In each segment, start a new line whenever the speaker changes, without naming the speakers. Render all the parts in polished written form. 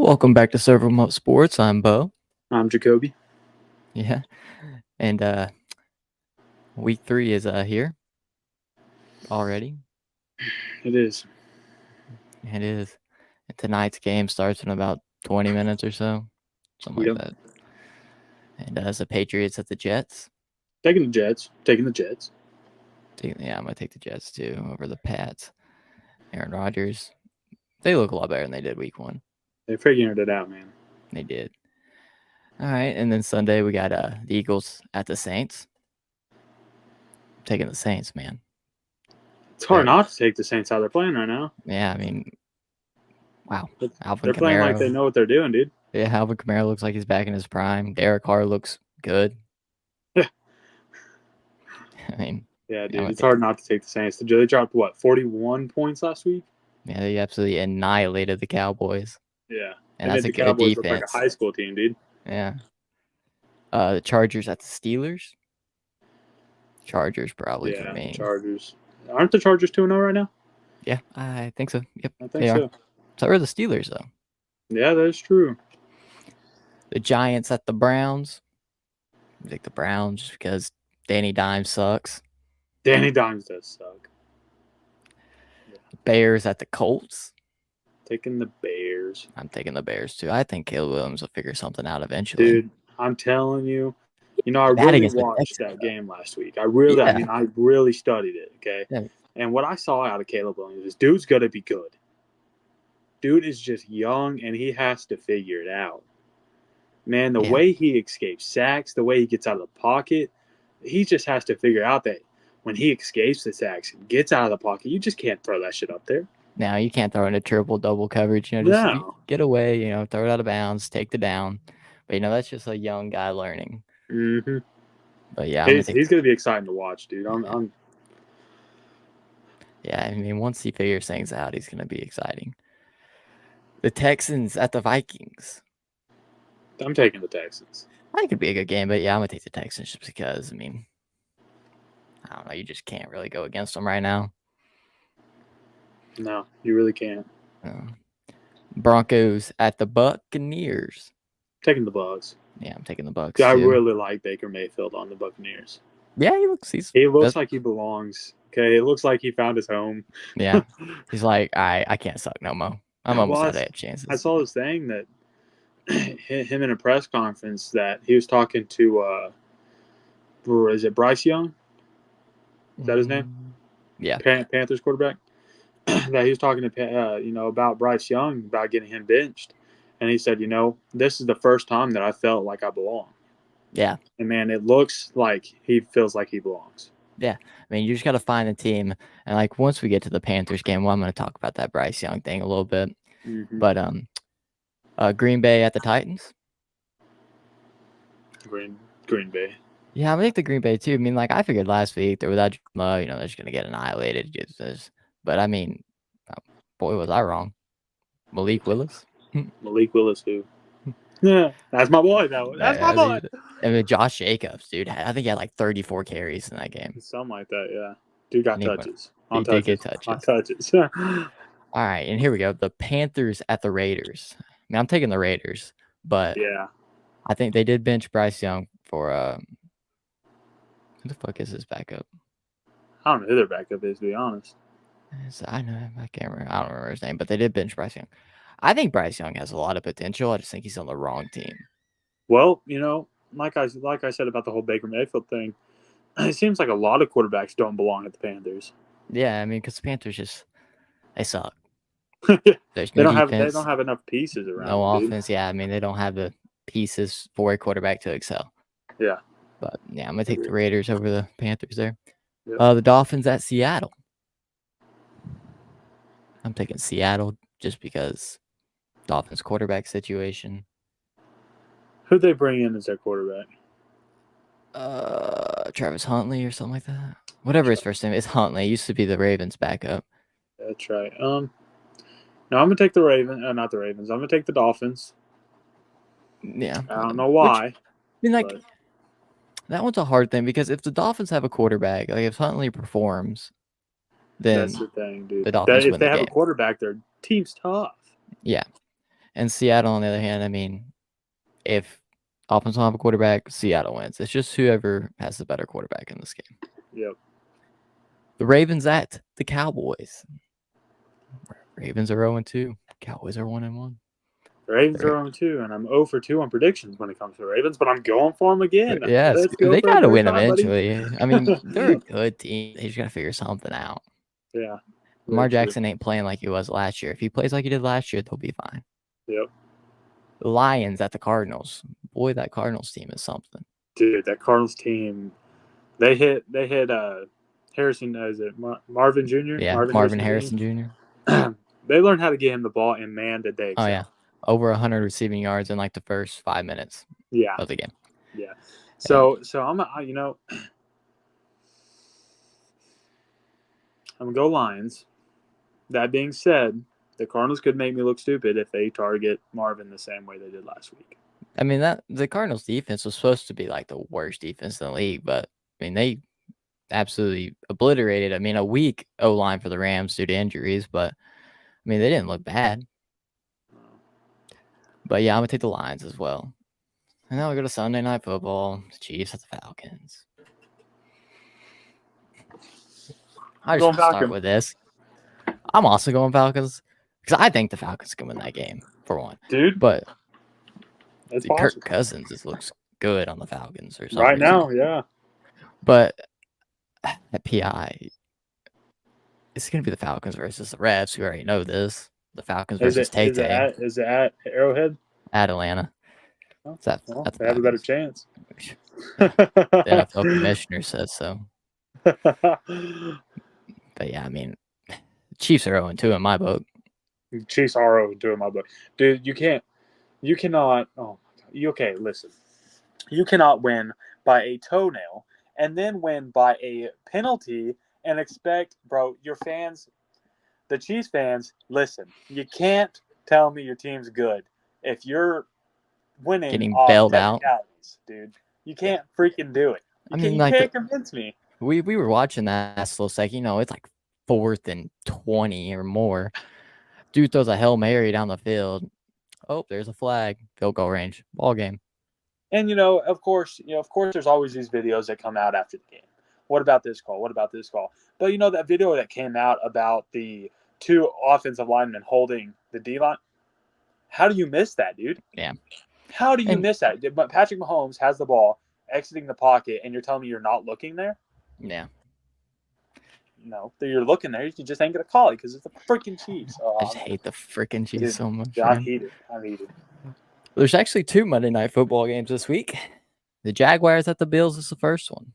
Welcome back to Server Up Sports. I'm Bo.
I'm Jacoby.
Yeah. And week 3 is here already.
It is.
It is. And tonight's game starts in about 20 minutes or so. Something like
Yep.
that. And it's the Patriots at the Jets.
Taking the Jets.
Yeah, I'm going to take the Jets too over the Pats. Aaron Rodgers. They look a lot better than they did week 1.
They figured it out, man.
They did. All right. And then Sunday we got the Eagles at the Saints. I'm taking the Saints, man.
It's hard not to take the Saints how they're playing right now.
Yeah, I mean, wow.
They're playing like they know what they're doing, dude.
Yeah, Alvin Kamara looks like he's back in his prime. Derek Carr looks good.
Yeah.
I mean,
yeah, dude, it's hard not to take the Saints. They dropped, 41 points last week?
Yeah, they absolutely annihilated the Cowboys.
Yeah.
And that's
the
a good
Cowboys
defense.
look like a high school team, dude.
Yeah. The Chargers at the Steelers. Chargers probably for me.
Chargers. Aren't the Chargers 2-0 right now?
Yeah, I think so. Yep,
I think so.
So are the Steelers, though.
Yeah, that is true.
The Giants at the Browns. I think the Browns just because Danny Dimes sucks.
Danny Dimes does suck.
Yeah. Bears at the Colts.
Taking the Bears.
I'm taking the Bears, too. I think Caleb Williams will figure something out eventually.
Dude, I'm telling you. I really watched that game last week. I really studied it, okay?
Yeah.
And what I saw out of Caleb Williams is dude's going to be good. Dude is just young, and he has to figure it out. Man, the way he escapes sacks, the way he gets out of the pocket, he just has to figure out that when he escapes the sacks and gets out of the pocket, you just can't throw that shit up there.
No, you can't throw in a triple-double coverage. Just get away, throw it out of bounds, take the down. But, that's just a young guy learning.
Mm-hmm.
But, yeah.
He's going to be exciting to watch, dude.
Yeah, I mean, once he figures things out, he's going to be exciting. The Texans at the Vikings.
I'm taking the Texans.
I think it'd be a good game, but, yeah, I'm going to take the Texans just because, I mean, I don't know. You just can't really go against them right now.
No, you really can't.
Broncos at the Buccaneers.
Taking the Bucs.
Yeah, I'm taking the Bucs.
I really like Baker Mayfield on the Buccaneers.
Yeah, he looks
like he belongs. Okay, it looks like he found his home.
Yeah, he's like, I can't suck no more. I'm almost out of chances.
I saw this thing that him in a press conference that he was talking to. Is it Bryce Young? Is that his name?
Yeah,
Panthers quarterback. That he was talking to about Bryce Young, about getting him benched, and he said, this is the first time that I felt like I belong.
Yeah.
And, man, it looks like he feels like he belongs.
Yeah. I mean, you just got to find a team. And, once we get to the Panthers game, I'm going to talk about that Bryce Young thing a little bit.
Mm-hmm.
But Green Bay at the Titans.
Green Bay.
Yeah, I'm going to take the Green Bay, too. I mean, I figured last week, they're without they're just going to get annihilated. But, I mean, boy, was I wrong. Malik Willis.
Malik Willis, who? Yeah, that's my boy, though. That's my boy.
I mean, Josh Jacobs, dude. I think he had 34 carries in that game.
Something like that, yeah. Dude got touches.
He did get touches.
On touches.
All right, and here we go. The Panthers at the Raiders. I mean, I'm taking the Raiders, but
yeah,
I think they did bench Bryce Young for who the fuck is his backup?
I don't know who their backup is, to be honest.
I can't remember. I don't remember his name, but they did bench Bryce Young. I think Bryce Young has a lot of potential. I just think he's on the wrong team.
Well, like I said about the whole Baker Mayfield thing, it seems like a lot of quarterbacks don't belong at the Panthers.
Yeah, I mean, because the Panthers they suck.
They don't have enough pieces around.
No offense. Yeah, I mean, they don't have the pieces for a quarterback to excel.
Yeah.
But yeah, I'm gonna take the Raiders over the Panthers there.
Yep.
The Dolphins at Seattle. I'm taking Seattle just because Dolphins quarterback situation.
Who'd they bring in as their quarterback?
Travis Huntley or something like that. Whatever his first name is, Huntley. He used to be the Ravens backup.
That's right. No, I'm gonna take the Ravens. Not the Ravens. I'm gonna take the Dolphins.
Yeah.
I don't know why.
That one's a hard thing because if the Dolphins have a quarterback, if Huntley performs, then
that's the thing, dude.
The Dolphins
if
win
they
the
have
game.
A quarterback, their team's tough.
Yeah. And Seattle, on the other hand, I mean, if offense don't have a quarterback, Seattle wins. It's just whoever has the better quarterback in this game.
Yep.
The Ravens at the Cowboys. Ravens are 0-2. Cowboys are 1-1.
The Ravens are 0-2, and I'm 0 for 2 on predictions when it comes to the Ravens, but I'm going for them again.
Yes,
Let's go
they
for a
got to
third
win
time, buddy.
eventually. I mean, they're a good team. They just got to figure something out.
Yeah.
Lamar
Very true.
Jackson ain't playing like he was last year. If he plays like he did last year, they'll be fine.
Yep.
The Lions at the Cardinals. Boy, that Cardinals team is something.
Dude, that Cardinals team, they hit Harrison, is it Marvin Jr.?
Yeah, Marvin Harrison Jr.
They learned how to get him the ball, and man, did they excel.
Oh, yeah. Over 100 receiving yards in like the first 5 minutes of the game.
Yeah. So I'm gonna go Lions. That being said, the Cardinals could make me look stupid if they target Marvin the same way they did last week.
I mean, that the Cardinals defense was supposed to be like the worst defense in the league, but I mean, they absolutely obliterated. I mean, a weak O-line for the Rams due to injuries, but I mean, they didn't look bad. But yeah, I'm gonna take the Lions as well. And now we go to Sunday Night Football. The Chiefs at the Falcons. I just want to start with this. I'm also going Falcons because I think the Falcons can win that game for one,
dude.
But
it's
Kirk Cousins just looks good on the Falcons or something
right now, yeah.
But at PI, it's gonna be the Falcons versus the Refs. We already know this. The Falcons versus Tay Tay.
Is it at Arrowhead?
At Atlanta.
Oh,
that's
they have a better chance.
The NFL commissioner says so. But yeah, I mean, Chiefs are 0-2 in my book.
Chiefs are 0-2 in my book. Dude, you cannot, oh my God. Okay, listen. You cannot win by a toenail and then win by a penalty and expect, bro, your fans, the Chiefs fans, listen, you can't tell me your team's good if you're winning
getting
off
bailed out,
dude. You can't freaking do it. You can't convince me.
We were watching that last little second. You know, it's like 4th and 20 or more. Dude throws a Hail Mary down the field. Oh, there's a flag. Field goal range. Ball game.
And of course, there's always these videos that come out after the game. What about this call? What about this call? But that video that came out about the 2 offensive linemen holding the D line. How do you miss that, dude?
Yeah.
How do you miss that? But Patrick Mahomes has the ball exiting the pocket, and you're telling me you're not looking there?
Yeah.
No, you're looking there. You just ain't gonna call it because it's the freaking Chiefs.
I just hate the freaking Chiefs so much.
I'm heated.
There's actually 2 Monday Night Football games this week. The Jaguars at the Bills is the first one.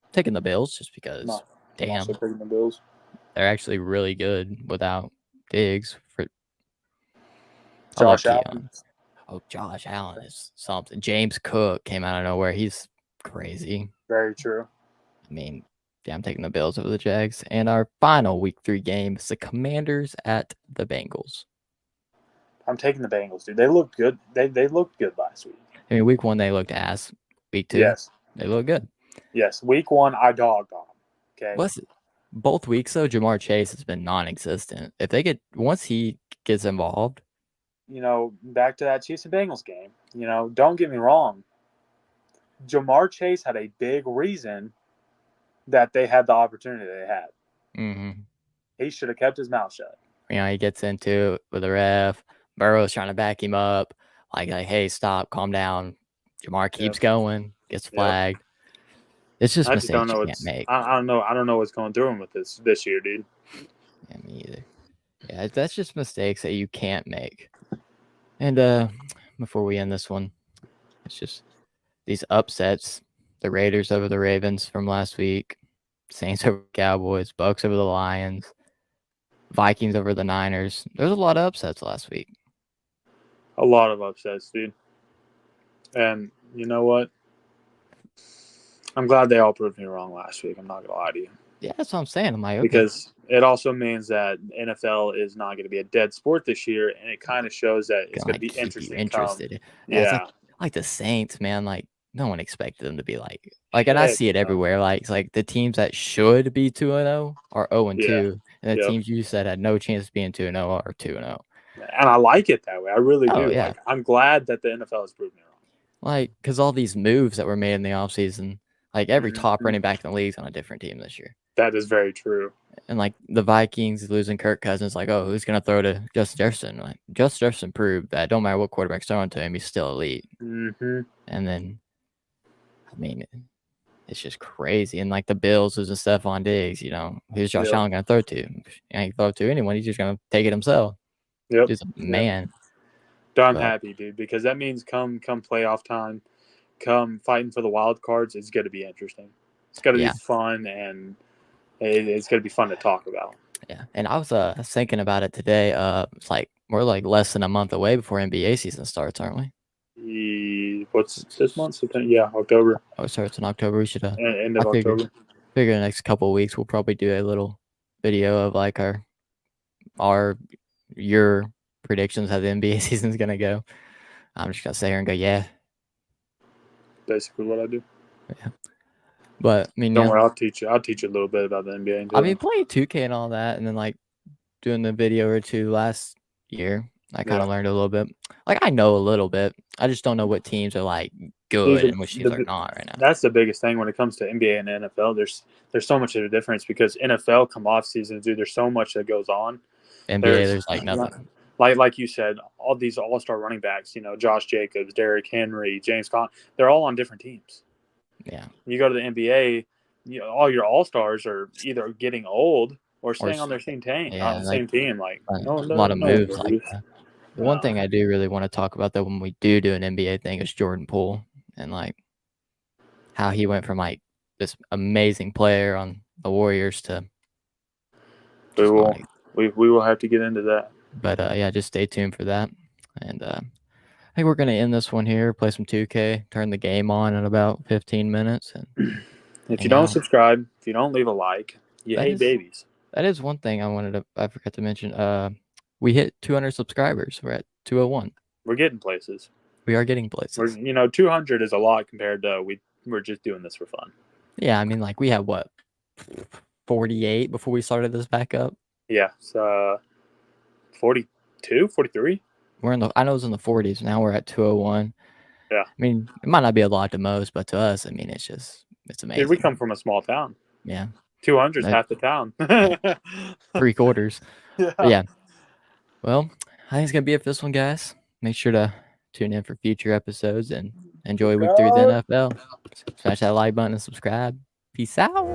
I'm taking the Bills just because.
I'm also taking the Bills.
They're actually really good without Diggs.
Josh Allen.
Oh, Josh Allen is something. James Cook came out of nowhere. He's crazy.
Very true.
I mean, yeah, I'm taking the Bills over the Jags. And our final Week 3 game is the Commanders at the Bengals.
I'm taking the Bengals, dude. They looked good. They looked good last week.
I mean, Week 1 they looked ass. Week 2,
yes,
they look good.
Yes, Week 1 I dogged on them. Okay.
Both weeks though, Jamar Chase has been non-existent. If they once he gets involved,
back to that Chiefs and Bengals game. Don't get me wrong. Jamar Chase had a big reason that they had the opportunity they had.
Mm-hmm.
He should have kept his mouth shut.
He gets into it with the ref. Burrow's trying to back him up. Like, hey, stop, calm down. Jamar keeps going, gets flagged. It's just mistakes you can't make.
I don't know what's going through him with this year, dude.
Yeah, me either. Yeah, that's just mistakes that you can't make. And before we end this one, it's just these upsets. The Raiders over the Ravens from last week. Saints over the Cowboys. Bucks over the Lions. Vikings over the Niners. There's a lot of upsets last week.
A lot of upsets, dude. And you know what? I'm glad they all proved me wrong last week. I'm not going to lie to you.
Yeah, that's what I'm saying. I'm like, okay.
Because it also means that NFL is not going to be a dead sport this year, and it kind of shows that it's going to be interesting.
Yeah, it's like the Saints, man. Like, no one expected them to be like, and I see it everywhere. Like, it's like the teams that should be 2-0 are 0-2, and the teams you said had no chance of being 2-0 are 2-0.
And I like it that way. I really
Oh
do.
yeah,
Like, I'm glad that the NFL has proven it
like because all these moves that were made in the offseason, like every
wrong.
top running back in the league is on a different team this year.
That is very true.
And like the Vikings losing Kirk Cousins, like, oh, who's gonna throw to Justin Jefferson? Like Justin Jefferson proved that don't matter what quarterback's throwing to him, he's still elite.
Mm-hmm.
And then, I mean, it's just crazy. And like the Bills losing Stephon Diggs, who's Josh
Yep.
Allen gonna throw to? He ain't throw to anyone. He's just gonna take it himself.
Yep.
Just a
Yep.
man.
But I'm
But
happy, dude, because that means come playoff time, come fighting for the wild cards, it's going to be interesting. It's going to be
yeah,
fun, and it's going to be fun to talk about.
yeah. And I was thinking about it today. It's like we're like less than a month away before NBA season starts, aren't we?
What's this month? September? Yeah, October.
Oh, it starts in October. We should
End
I
of
figure
October.
the next couple of weeks we'll probably do a little video of like our your predictions how the NBA season's gonna go. I'm just gonna sit here and go, yeah.
Basically, what I do.
Yeah. But I mean,
Don't
yeah.
worry, I'll teach you. I'll teach you a little bit about the NBA.
I mean, playing 2K and all that, and then like doing the video or two last year, I kind of
Yeah.
learned a little bit. Like I know a little bit. I just don't know what teams are like
See,
good and which teams are not right now.
that's the biggest thing when it comes to NBA and NFL. There's so much of a difference because NFL come off seasons, dude. There's so much that goes on.
NBA,
There's
there's like nothing.
like you said, all these all-star running backs. Josh Jacobs, Derrick Henry, James Conner. They're all on different teams.
Yeah.
You go to the NBA, all your all-stars are either getting old or
Or
staying on their same team.
yeah,
On the
like
same team, like
a
no,
lot
no,
of
no one
moves like
moves.
that. The one thing I do really want to talk about though when we do an NBA thing is Jordan Poole and like how he went from like this amazing player on the Warriors to
We
just
will,
going.
we will have to get into that.
But yeah, just stay tuned for that. And I think we're gonna end this one here. Play some 2K. Turn the game on in about 15 minutes and
If you
hang
don't
out.
subscribe, if you don't leave a like, you
That
hate
is
babies.
one thing I forgot to mention. We hit 200 subscribers. We're at 201.
We're getting places.
We are getting places.
200 is a lot compared to we're just doing this for fun.
Yeah, I mean, like we had what 48 before we started this back up.
Yeah, so 42, 43.
I know it was in the 40s. Now we're at 201.
Yeah.
I mean, it might not be a lot to most, but to us, I mean, it's amazing.
Dude, we come from a small town.
Yeah.
200 is half the town.
3/4.
Yeah.
But yeah. Well, I think it's gonna be it for this one, guys. Make sure to tune in for future episodes and enjoy week 3 of the NFL. Smash that like button and subscribe. Peace out.